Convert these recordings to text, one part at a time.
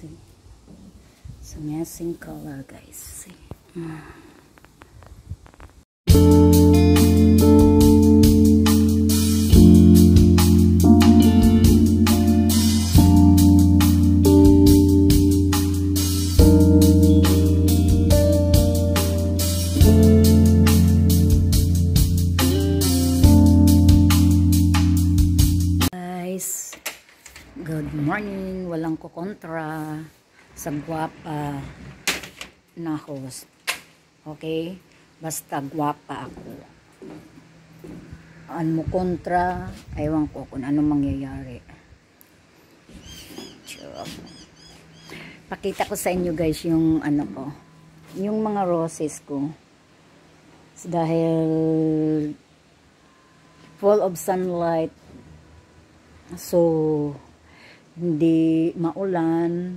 See? It's amazing color, guys. See? Good morning, walang kukontra sa gwapa na host. Okay? Basta gwapa ako. Ano mo kontra, aywan ko kung ano mangyayari. Pakita ko sa inyo guys yung ano ko, yung mga roses ko. Dahil full of sunlight, so hindi maulan,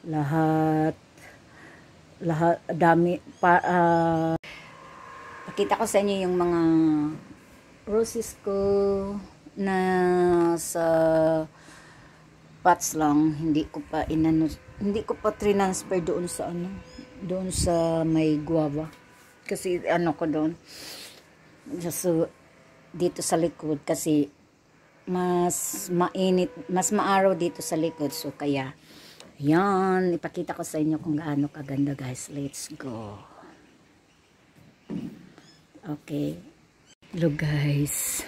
lahat dami pakita ko sa inyo yung mga roses ko na sa pots lang, hindi ko pa transfer doon sa doon sa may guava, kasi ko doon so, dito sa likod kasi mas mainit, mas maaraw dito sa likod, so kaya yan, ipakita ko sa inyo kung gaano kaganda guys. Let's go. Okay, look guys,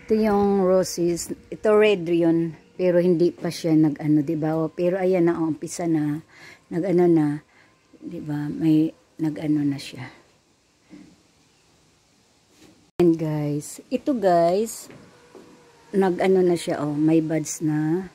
ito yung roses, ito red yun, pero hindi pa siya diba? Pero ayan na, umpisa na na, diba? May na siya. And guys, ito guys, na siya, may buds na,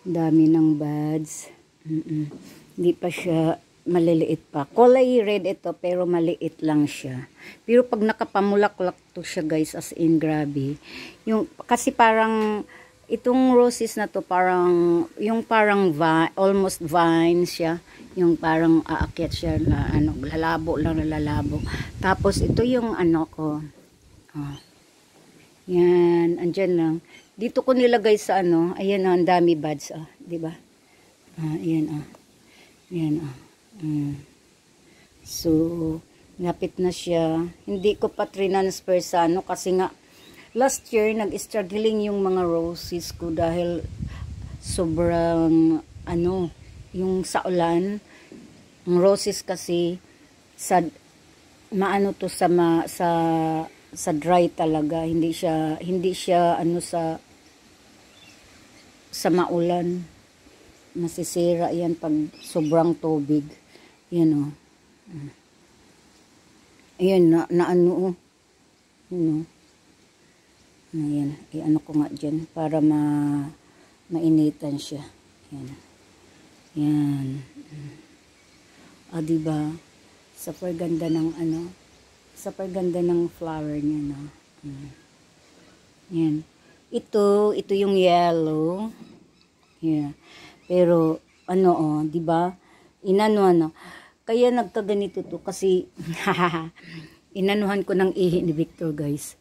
dami ng buds. Hindi pa siya maliliit pa, kulay red ito pero maliit lang siya, pero pag nakapamulaklak to siya guys, as in grabe yung, kasi parang itong roses na to parang yung parang almost vine siya, yung parang aakyat siya na lalabo lang na lalabo. Tapos ito yung ko, yan, andyan lang. Dito ko nilagay sa ayan ang dami buds, di ba? Ayan, ayan, So, lapit na siya. Hindi ko pa transfer sa kasi nga, last year, nag-struggling yung mga roses ko dahil sobrang, yung sa ulan, ang roses kasi, maano to sa dry talaga, hindi siya sa maulan, masisira yan pag sobrang tubig. Yan ayan ayan, ko nga dyan para mainitan siya. Yan diba, super ganda ng super ganda ng flower niya, no? Yan. Ito yung yellow. Yeah. Pero, di ba? Kaya nagkaganito to kasi, inanuhan ko ng ihi ni Victor, guys.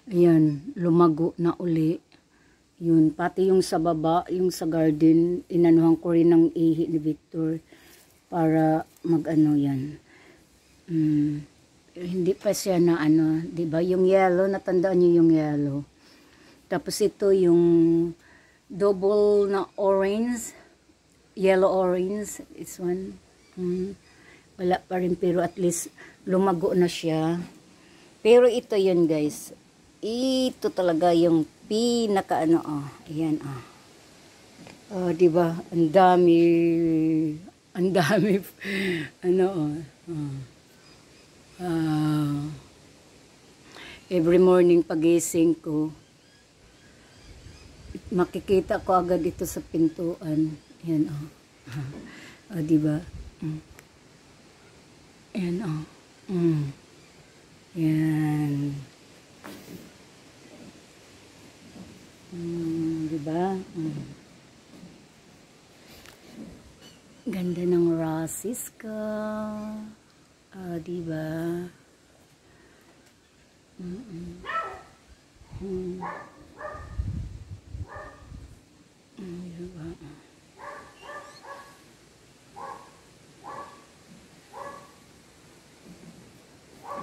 Ayan, lumago na uli. Yun, pati yung sa baba, yung sa garden, inanuhan ko rin ng ihi ni Victor para yan. Hindi pa siya na diba? Yung yellow, natandaan niyo yung yellow. Tapos ito yung double na orange, yellow orange, it's one. Wala pa rin, pero at least lumago na siya. Pero ito yun guys, ito talaga yung pinaka ayan diba? Ang dami every morning pagising ko, makikita ko agad ito sa pintuan. Yan diba? Yan yan, diba? Ganda ng roses ka, diba?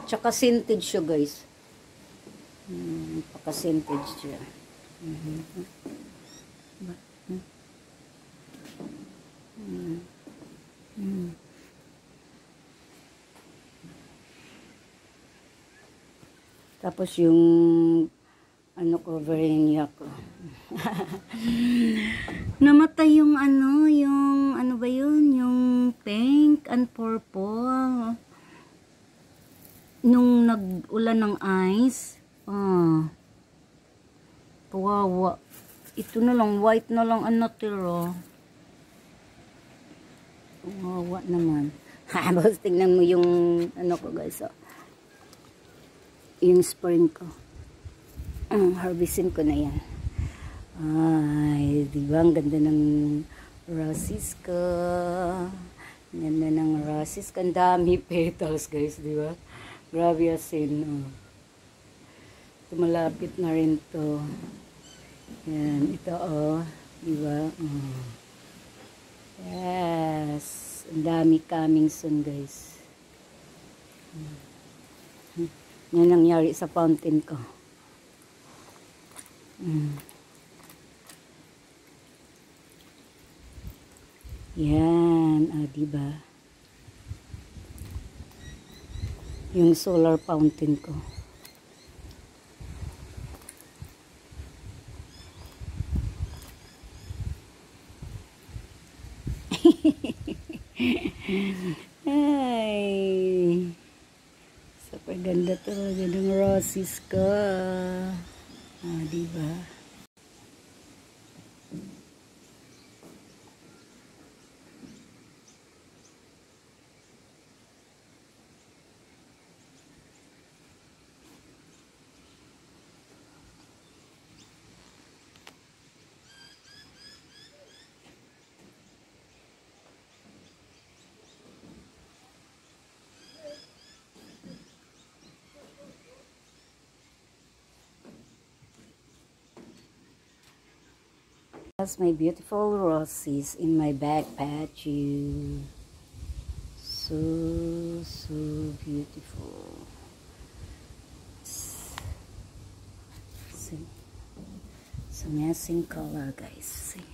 Tsaka scented siya, guys. Paka-scented siya. Tapos yung ano ko, Verenia ko. Namatay yung ano ba yun? Yung pink and purple. Nung nag-ulan ng ice. Kawawa. Ito na lang, white na lang ang natira. Kawawa naman. Habang tingnan mo yung ano ko, guys. Yung spring ko. Harvestin ko na yan. Ay, diba? Ang ganda ng roses ko. Ganda ng roses ko. Ang dami petals, guys, diba? Grabe asin. Tumalapit na rin to. Yan, ito diba? Yes. Ang dami coming soon, guys. Yan nangyari sa fountain ko. Yan, diba? Yung solar fountain ko. Ay. Super ganda talaga ng roses ko. Diba? That's my beautiful roses in my back patio. So beautiful. See, it's amazing color, guys. See.